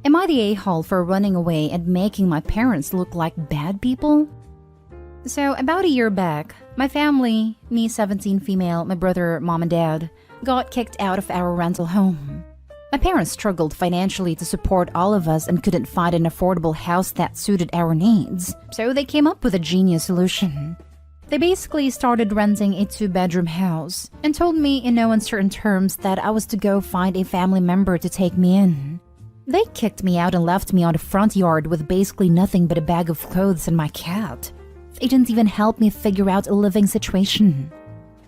Am I the a-hole for running away and making my parents look like bad people? So, about a year back, my family, me 17 female, my brother, mom and dad, got kicked out of our rental home. My parents struggled financially to support all of us and couldn't find an affordable house that suited our needs, so they came up with a genius solution. They basically started renting a 2-bedroom house and told me in no uncertain terms that I was to go find a family member to take me in. They kicked me out and left me on the front yard with basically nothing but a bag of clothes and my cat. They didn't even help me figure out a living situation.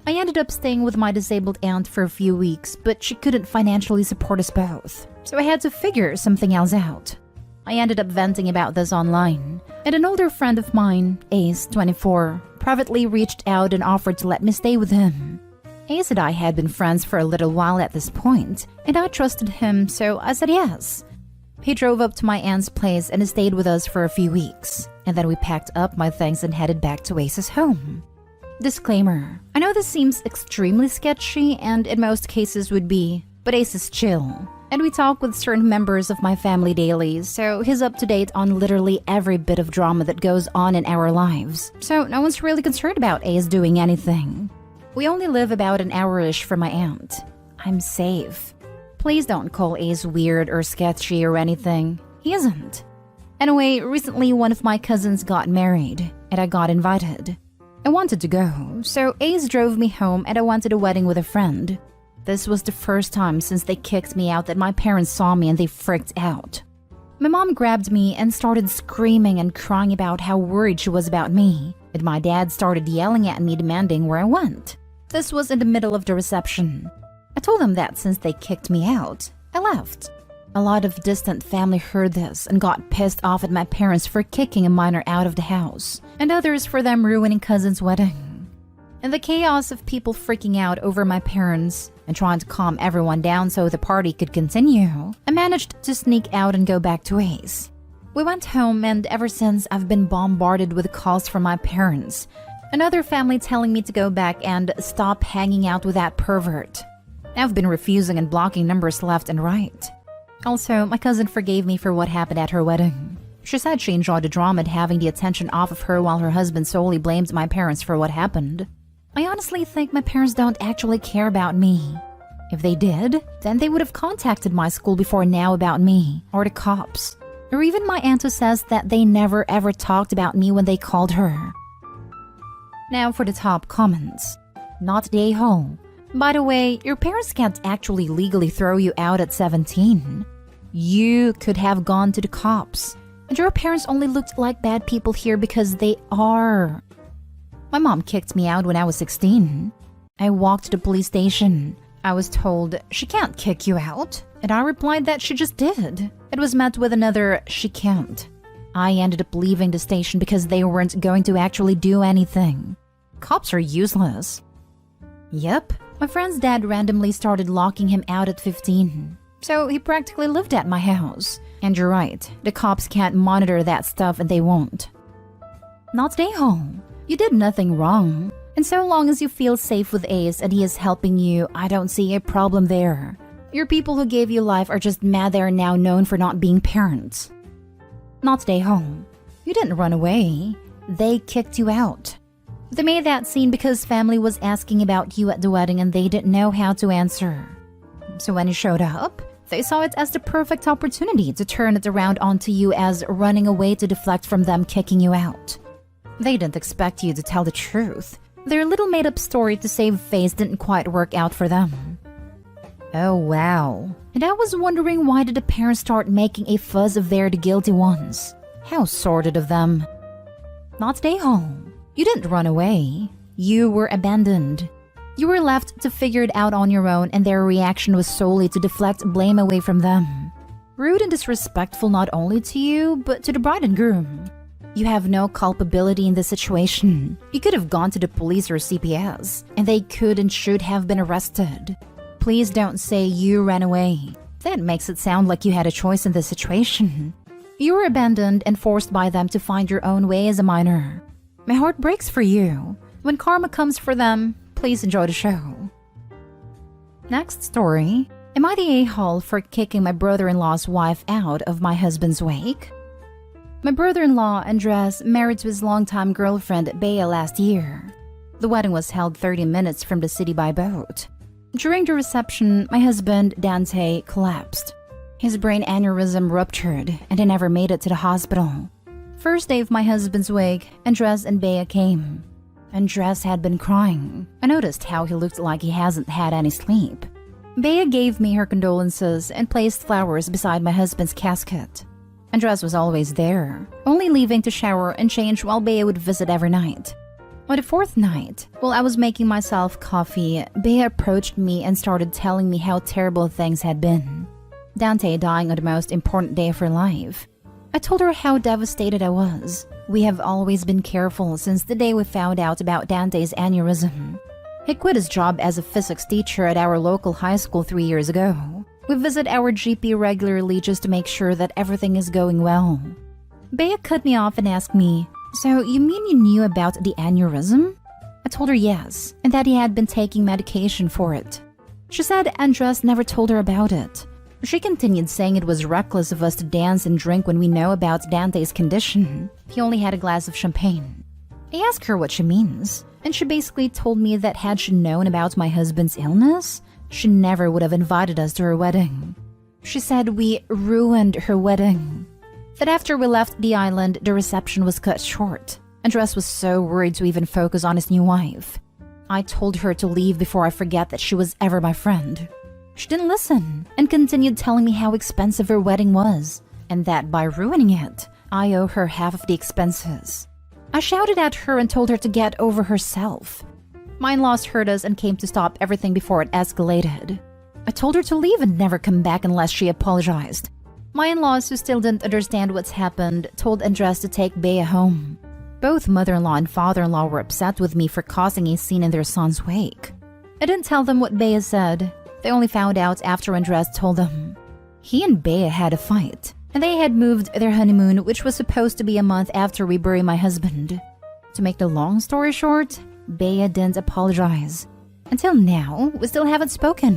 I ended up staying with my disabled aunt for a few weeks, but she couldn't financially support us both, so I had to figure something else out. I ended up venting about this online, and an older friend of mine, Ace, 24, privately reached out and offered to let me stay with him. Ace and I had been friends for a little while at this point, and I trusted him, so I said yes. He drove up to my aunt's place and stayed with us for a few weeks, and then we packed up my things and headed back to Ace's home. Disclaimer: I know this seems extremely sketchy and in most cases would be, but Ace is chill, and we talk with certain members of my family daily, so he's up to date on literally every bit of drama that goes on in our lives, so no one's really concerned about Ace doing anything. We only live about an hour-ish from my aunt. I'm safe. Please don't call Ace weird or sketchy or anything. He isn't. Anyway, recently one of my cousins got married, and I got invited. I wanted to go, so Ace drove me home and I went to the wedding with a friend. This was the first time since they kicked me out that my parents saw me and they freaked out. My mom grabbed me and started screaming and crying about how worried she was about me, and my dad started yelling at me demanding where I went. This was in the middle of the reception. I told them that since they kicked me out, I left. A lot of distant family heard this and got pissed off at my parents for kicking a minor out of the house, and others for them ruining cousin's wedding. In the chaos of people freaking out over my parents and trying to calm everyone down so the party could continue, I managed to sneak out and go back to Ace. We went home, and ever since I've been bombarded with calls from my parents, another family telling me to go back and stop hanging out with that pervert. I've been refusing and blocking numbers left and right. Also, my cousin forgave me for what happened at her wedding. She said she enjoyed the drama and having the attention off of her while her husband solely blamed my parents for what happened. I honestly think my parents don't actually care about me. If they did, then they would have contacted my school before now about me, or the cops. Or even my aunt who says that they never ever talked about me when they called her. Now for the top comments. Not the a-hole. By the way, your parents can't actually legally throw you out at 17. You could have gone to the cops. And your parents only looked like bad people here because they are. My mom kicked me out when I was 16. I walked to the police station. I was told, she can't kick you out. And I replied that she just did. It was met with another, she can't. I ended up leaving the station because they weren't going to actually do anything. Cops are useless. Yep, my friend's dad randomly started locking him out at 15. So he practically lived at my house. And you're right, the cops can't monitor that stuff and they won't. Not stay home. You did nothing wrong. And so long as you feel safe with Ace and he is helping you, I don't see a problem there. Your people who gave you life are just mad they are now known for not being parents. Not stay home. You didn't run away. They kicked you out. They made that scene because family was asking about you at the wedding and they didn't know how to answer. So when you showed up, they saw it as the perfect opportunity to turn it around onto you as running away to deflect from them kicking you out. They didn't expect you to tell the truth. Their little made-up story to save face didn't quite work out for them. Oh wow. And I was wondering, why did the parents start making a fuss of they're the guilty ones? How sordid of them. Not stay home. You didn't run away. You were abandoned. You were left to figure it out on your own, and their reaction was solely to deflect blame away from them. Rude and disrespectful not only to you, but to the bride and groom. You have no culpability in this situation. You could have gone to the police or CPS, and they could and should have been arrested. Please don't say you ran away. That makes it sound like you had a choice in this situation. You were abandoned and forced by them to find your own way as a minor. My heart breaks for you. When karma comes for them, please enjoy the show. Next story. Am I the a-hole for kicking my brother-in-law's wife out of my husband's wake? My brother-in-law, Andres, married to his longtime girlfriend, Bea, last year. The wedding was held 30 minutes from the city by boat. During the reception, my husband, Dante, collapsed. His brain aneurysm ruptured, and he never made it to the hospital. First day of my husband's wake, Andres and Bea came. Andres had been crying. I noticed how he looked like he hasn't had any sleep. Bea gave me her condolences and placed flowers beside my husband's casket. Andres was always there, only leaving to shower and change while Bea would visit every night. On the fourth night, while I was making myself coffee, Bea approached me and started telling me how terrible things had been. Dante dying on the most important day of her life. I told her how devastated I was. We have always been careful since the day we found out about Dante's aneurysm. He quit his job as a physics teacher at our local high school 3 years ago. We visit our GP regularly just to make sure that everything is going well. Bea cut me off and asked me, "So you mean you knew about the aneurysm?" I told her yes, and that he had been taking medication for it. She said Andres never told her about it. She continued saying it was reckless of us to dance and drink when we know about Dante's condition. He only had a glass of champagne. I asked her what she means, and she basically told me that had she known about my husband's illness, she never would have invited us to her wedding. She said we ruined her wedding. That after we left the island, the reception was cut short. Andres was so worried to even focus on his new wife. I told her to leave before I forget that she was ever my friend. She didn't listen and continued telling me how expensive her wedding was, and that by ruining it, I owe her half of the expenses. I shouted at her and told her to get over herself. My in-laws heard us and came to stop everything before it escalated. I told her to leave and never come back unless she apologized. My in-laws, who still didn't understand what's happened, told Andres to take Bea home. Both mother-in-law and father-in-law were upset with me for causing a scene in their son's wake. I didn't tell them what Bea said. They only found out after Andres told them. He and Bea had a fight, and they had moved their honeymoon, which was supposed to be a month after we buried my husband. To make the long story short, Bea didn't apologize. Until now, we still haven't spoken.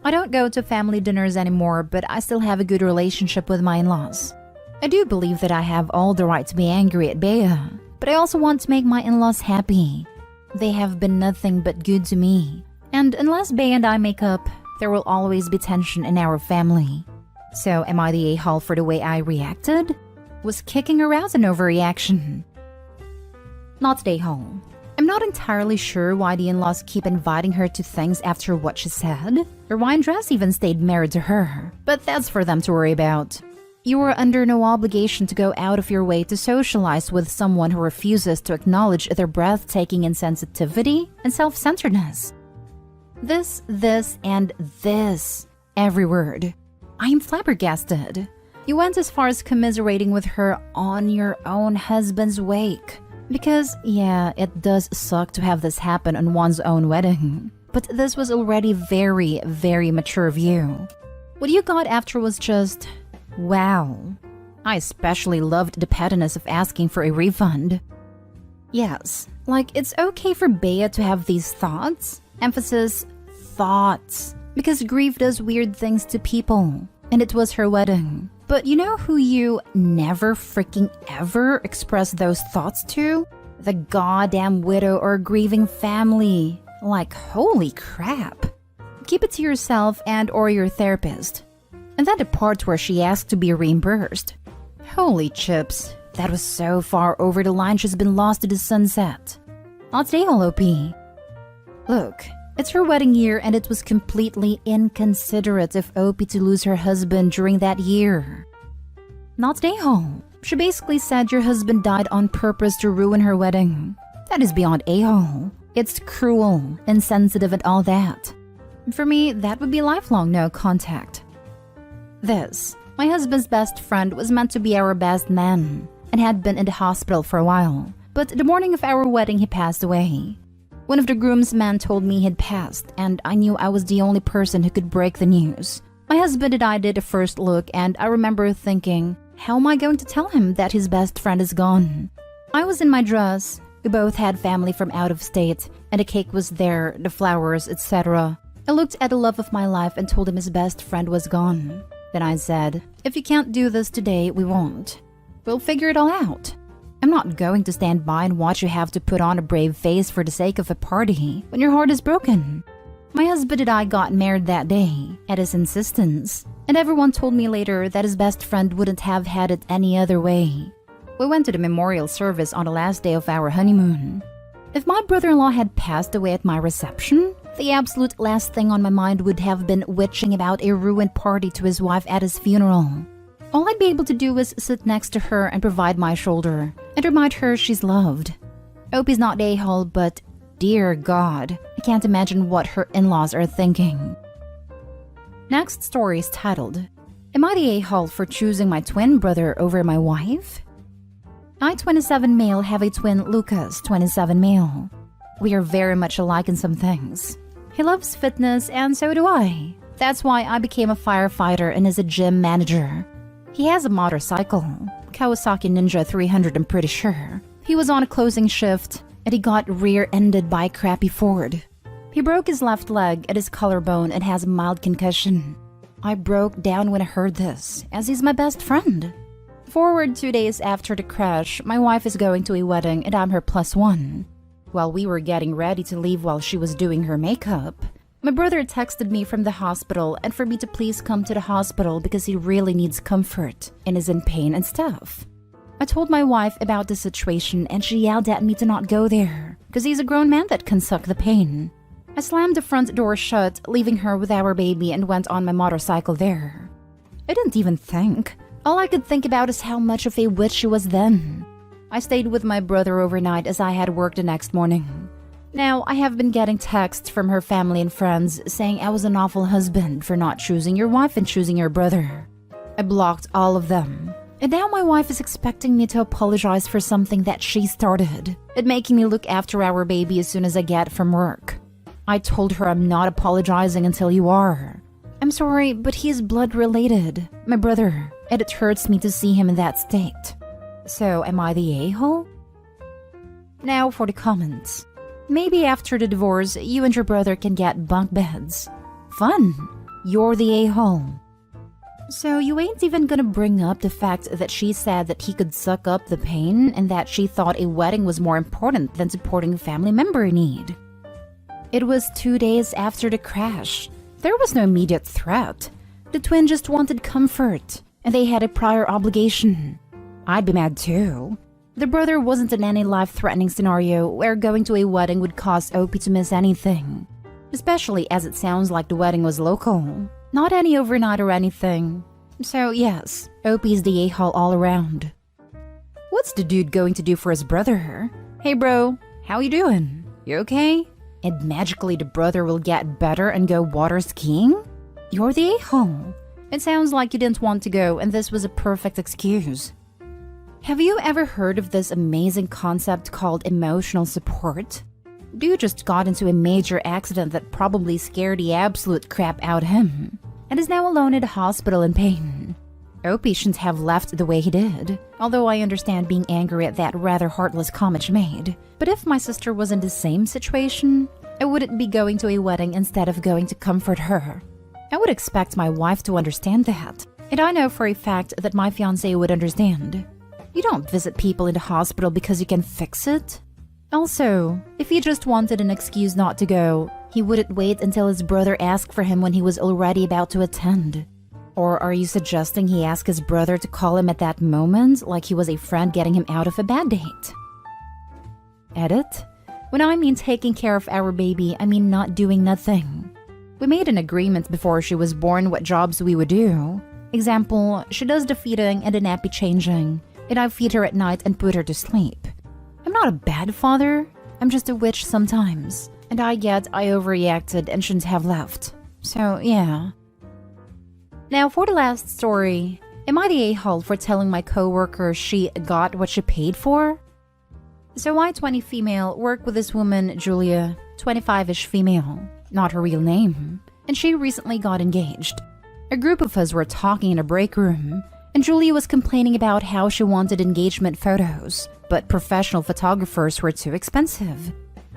I don't go to family dinners anymore, but I still have a good relationship with my in-laws. I do believe that I have all the right to be angry at Bea, but I also want to make my in-laws happy. They have been nothing but good to me. And unless Bea and I make up, there will always be tension in our family. So am I the a-hole for the way I reacted? Was kicking her out an overreaction? Not the a-hole. I'm not entirely sure why the in-laws keep inviting her to things after what she said, or why Andres even stayed married to her, but that's for them to worry about. You are under no obligation to go out of your way to socialize with someone who refuses to acknowledge their breathtaking insensitivity and self-centeredness. This, and this. Every word. I am flabbergasted. You went as far as commiserating with her on your own husband's wake. Because, yeah, it does suck to have this happen on one's own wedding. But this was already very, very mature of you. What you got after was just, wow. I especially loved the pettiness of asking for a refund. Yes, like it's okay for Bea to have these thoughts. Emphasis, thoughts. Because grief does weird things to people. And it was her wedding. But you know who you never freaking ever express those thoughts to? The goddamn widow or grieving family. Like, holy crap. Keep it to yourself and or your therapist. And then the part where she asked to be reimbursed. Holy chips. That was so far over the line she's been lost to the sunset. Not today, OP. Look, it's her wedding year and it was completely inconsiderate of OP to lose her husband during that year. Not a-hole. She basically said your husband died on purpose to ruin her wedding. That is beyond a-hole. It's cruel, insensitive and all that. For me, that would be lifelong no contact. This, my husband's best friend, was meant to be our best man and had been in the hospital for a while. But the morning of our wedding, he passed away. One of the groomsmen told me he'd passed, and I knew I was the only person who could break the news. My husband and I did a first look, and I remember thinking, how am I going to tell him that his best friend is gone? I was in my dress. We both had family from out of state, and the cake was there, the flowers, etc. I looked at the love of my life and told him his best friend was gone. Then I said, if you can't do this today, we won't. We'll figure it all out. I'm not going to stand by and watch you have to put on a brave face for the sake of a party when your heart is broken. My husband and I got married that day, at his insistence, and everyone told me later that his best friend wouldn't have had it any other way. We went to the memorial service on the last day of our honeymoon. If my brother-in-law had passed away at my reception, the absolute last thing on my mind would have been witching about a ruined party to his wife at his funeral. All I'd be able to do was sit next to her and provide my shoulder and remind her she's loved. Opie's not the a-hole, but dear God, I can't imagine what her in-laws are thinking. Next story is titled, Am I the a-hole for choosing my twin brother over my wife? I, 27 male, have a twin, Lucas, 27 male. We are very much alike in some things. He loves fitness and so do I. That's why I became a firefighter and is a gym manager. He has a motorcycle, Kawasaki Ninja 300 I'm pretty sure. He was on a closing shift and he got rear-ended by a crappy Ford. He broke his left leg at his collarbone and has a mild concussion. I broke down when I heard this, as he's my best friend. Forward 2 days after the crash, my wife is going to a wedding and I'm her +1. While we were getting ready to leave while she was doing her makeup, my brother texted me from the hospital and for me to please come to the hospital because he really needs comfort and is in pain and stuff. I told my wife about the situation and she yelled at me to not go there because he's a grown man that can suck the pain. I slammed the front door shut, leaving her with our baby and went on my motorcycle there. I didn't even think. All I could think about is how much of a witch she was then. I stayed with my brother overnight as I had work the next morning. Now, I have been getting texts from her family and friends saying I was an awful husband for not choosing your wife and choosing your brother. I blocked all of them. And now my wife is expecting me to apologize for something that she started and making me look after our baby as soon as I get from work. I told her I'm not apologizing until you are. I'm sorry, but he is blood related, my brother, and it hurts me to see him in that state. So, am I the a-hole? Now for the comments. Maybe after the divorce, you and your brother can get bunk beds. Fun! You're the a-hole. So you ain't even gonna bring up the fact that she said that he could suck up the pain and that she thought a wedding was more important than supporting a family member in need. It was 2 days after the crash. There was no immediate threat. The twin just wanted comfort, and they had a prior obligation. I'd be mad too. The brother wasn't in any life-threatening scenario where going to a wedding would cause Opie to miss anything. Especially as it sounds like the wedding was local. Not any overnight or anything. So yes, Opie's the a-hole all around. What's the dude going to do for his brother? Hey bro, how you doing? You okay? And magically the brother will get better and go water skiing? You're the a-hole. It sounds like you didn't want to go and this was a perfect excuse. Have you ever heard of this amazing concept called emotional support? Dude just got into a major accident that probably scared the absolute crap out of him, and is now alone in the hospital in pain. Opie shouldn't have left the way he did, although I understand being angry at that rather heartless comment she made. But if my sister was in the same situation, I wouldn't be going to a wedding instead of going to comfort her. I would expect my wife to understand that, and I know for a fact that my fiancé would understand. You don't visit people in the hospital because you can fix it. Also, if he just wanted an excuse not to go, he wouldn't wait until his brother asked for him when he was already about to attend. Or are you suggesting he asked his brother to call him at that moment, like he was a friend getting him out of a bad date? Edit. When I mean taking care of our baby, I mean not doing nothing. We made an agreement before she was born what jobs we would do. Example, she does the feeding and the nappy changing, and I feed her at night and put her to sleep. I'm not a bad father, I'm just a witch sometimes, and I get I overreacted and shouldn't have left. So, yeah. Now for the last story, am I the a-hole for telling my coworker she got what she paid for? So I, 20 female, work with this woman, Julia, 25-ish female, not her real name, and she recently got engaged. A group of us were talking in a break room, and Julia was complaining about how she wanted engagement photos, but professional photographers were too expensive.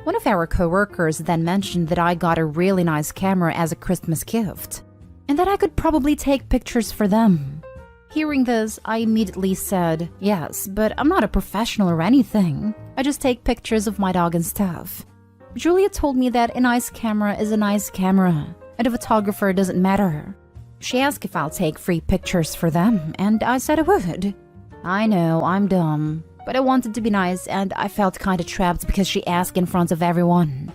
One of our coworkers then mentioned that I got a really nice camera as a Christmas gift, and that I could probably take pictures for them. Hearing this, I immediately said, yes, but I'm not a professional or anything. I just take pictures of my dog and stuff. Julia told me that a nice camera is a nice camera, and a photographer doesn't matter. She asked if I'll take free pictures for them, and I said I would. I know, I'm dumb, but I wanted to be nice, and I felt kinda trapped because she asked in front of everyone.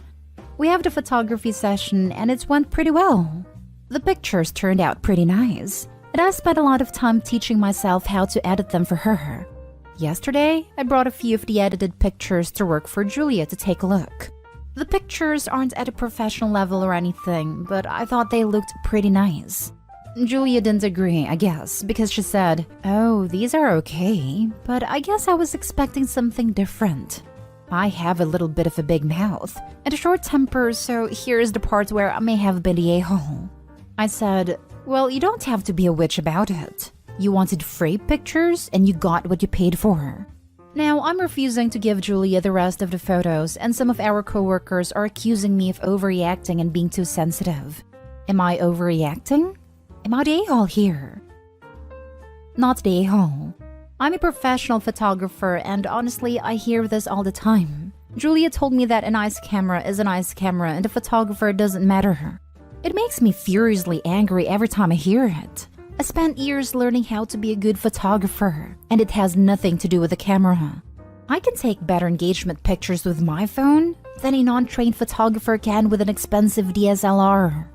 We have the photography session, and it went pretty well. The pictures turned out pretty nice, and I spent a lot of time teaching myself how to edit them for her. Yesterday, I brought a few of the edited pictures to work for Julia to take a look. The pictures aren't at a professional level or anything, but I thought they looked pretty nice. Julia didn't agree, I guess, because she said, oh, these are okay, but I guess I was expecting something different. I have a little bit of a big mouth and a short temper, so here's the part where I may have been the a-hole. I said, well, you don't have to be a witch about it. You wanted free pictures and you got what you paid for. Now, I'm refusing to give Julia the rest of the photos, and some of our coworkers are accusing me of overreacting and being too sensitive. Am I overreacting? Am I the a-hole here? Not the a-hole. I'm a professional photographer, and honestly, I hear this all the time. Julia told me that a nice camera is a nice camera and a photographer doesn't matter. It makes me furiously angry every time I hear it. I spent years learning how to be a good photographer, and it has nothing to do with the camera. I can take better engagement pictures with my phone than a non-trained photographer can with an expensive DSLR.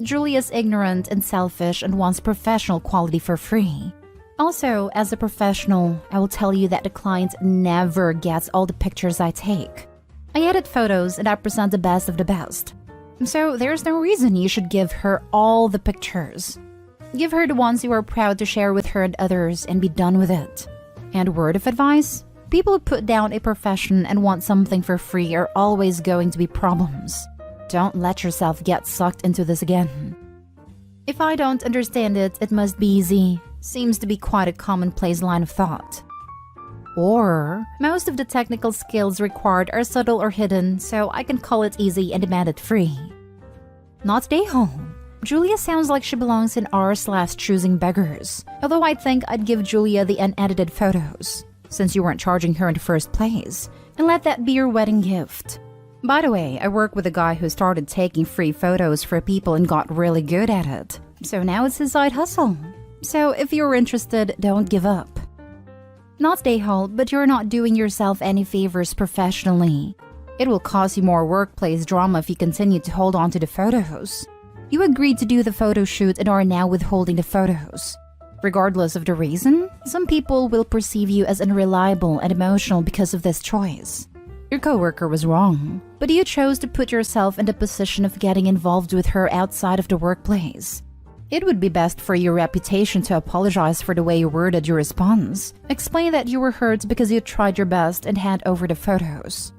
Julia's ignorant and selfish and wants professional quality for free. Also, as a professional, I will tell you that the client never gets all the pictures I take. I edit photos and I present the best of the best. So there's no reason you should give her all the pictures. Give her the ones you are proud to share with her and others and be done with it. And word of advice, people who put down a profession and want something for free are always going to be problems. Don't let yourself get sucked into this again. If I don't understand it, it must be easy. Seems to be quite a commonplace line of thought. Or, most of the technical skills required are subtle or hidden, so I can call it easy and demand it free. Not the a-hole. Julia sounds like she belongs in r/choosing beggars, although I think I'd give Julia the unedited photos, since you weren't charging her in the first place, and let that be your wedding gift. By the way, I work with a guy who started taking free photos for people and got really good at it, so now it's his side hustle. So if you're interested, don't give up. Not the a-hole, but you're not doing yourself any favors professionally. It will cause you more workplace drama if you continue to hold on to the photos. You agreed to do the photo shoot and are now withholding the photos. Regardless of the reason, some people will perceive you as unreliable and emotional because of this choice. Your coworker was wrong, but you chose to put yourself in the position of getting involved with her outside of the workplace. It would be best for your reputation to apologize for the way you worded your response. Explain that you were hurt because you tried your best and hand over the photos.